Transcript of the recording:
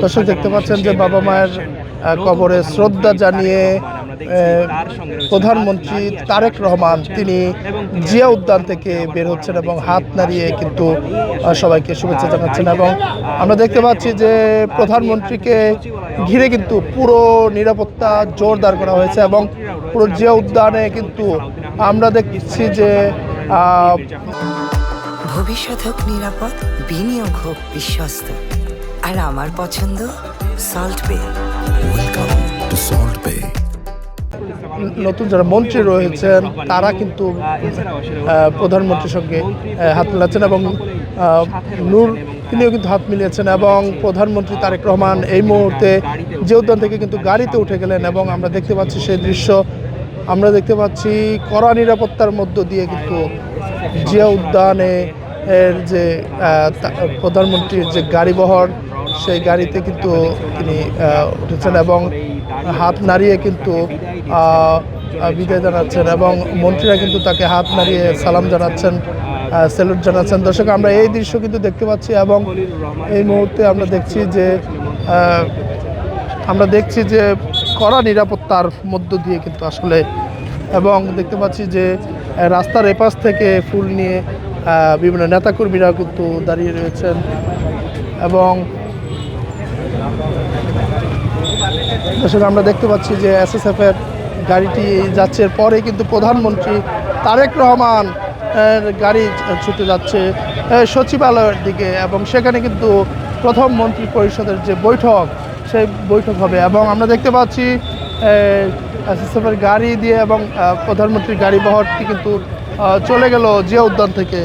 দর্শক দেখতে পাচ্ছেন যে বাবা মায়ের কবরে শ্রদ্ধা জানিয়ে প্রধানমন্ত্রী তারেক রহমান তিনি জিয়া উদ্যান থেকে বের হচ্ছেন এবং হাত নাড়িয়ে কিন্তু সবাইকে শুভেচ্ছা জানাচ্ছেন। এবং আমরা দেখতে পাচ্ছি যে প্রধানমন্ত্রীকে ঘিরে কিন্তু পুরো নিরাপত্তা জোরদার করা হয়েছে এবং পুরো জিয়া উদ্যানে কিন্তু আমরা দেখছি যে ভবিষ্যৎ হোক নিরাপদ, বিনিয়োগ হোক বিশ্বস্ত, আর আমার পছন্দ সল্ট বে। ওয়েলকাম টু সল্ট বে। নতুন যারা মন্ত্রী রয়েছেন তারা কিন্তু প্রধানমন্ত্রীর সঙ্গে হাত মিলাচ্ছেন এবং নূর তিনিও কিন্তু হাত মিলিয়েছেন এবং প্রধানমন্ত্রী তারেক রহমান এই মুহূর্তে যে উদ্যান থেকে কিন্তু গাড়িতে উঠে গেলেন এবং আমরা দেখতে পাচ্ছি সেই দৃশ্য। আমরা দেখতে পাচ্ছি কড়া নিরাপত্তার মধ্য দিয়ে কিন্তু জিয়া উদ্যানে এর যে প্রধানমন্ত্রীর যে গাড়িবহর সেই গাড়িতে কিন্তু তিনি উঠেছেন এবং হাত নাড়িয়ে কিন্তু বিদায় জানাচ্ছেন এবং মন্ত্রীরা কিন্তু তাকে হাত নাড়িয়ে সালাম জানাচ্ছেন, স্যালুট জানাচ্ছেন। দর্শক আমরা এই দৃশ্য কিন্তু দেখতে পাচ্ছি এবং এই মুহূর্তে আমরা দেখছি যে কড়া নিরাপত্তার মধ্য দিয়ে কিন্তু আসলে এবং দেখতে পাচ্ছি যে রাস্তার এপাশ থেকে ফুল নিয়ে বিভিন্ন নেতাকর্মীরা কিন্তু দাঁড়িয়ে রয়েছেন এবং দর্শক আমরা দেখতে পাচ্ছি যে এসএসএফের গাড়িটি যাচ্ছে, পরে কিন্তু প্রধানমন্ত্রী তারেক রহমান গাড়ি ছুটে যাচ্ছে সচিবালয়ের দিকে এবং সেখানে কিন্তু প্রথম মন্ত্রী পরিষদের যে বৈঠক সেই বৈঠক হবে এবং আমরা দেখতে পাচ্ছি এসএসএফের গাড়ি দিয়ে এবং প্রধানমন্ত্রীর গাড়ি বহরটি কিন্তু চলে গেল জিয়া উদ্যান থেকে।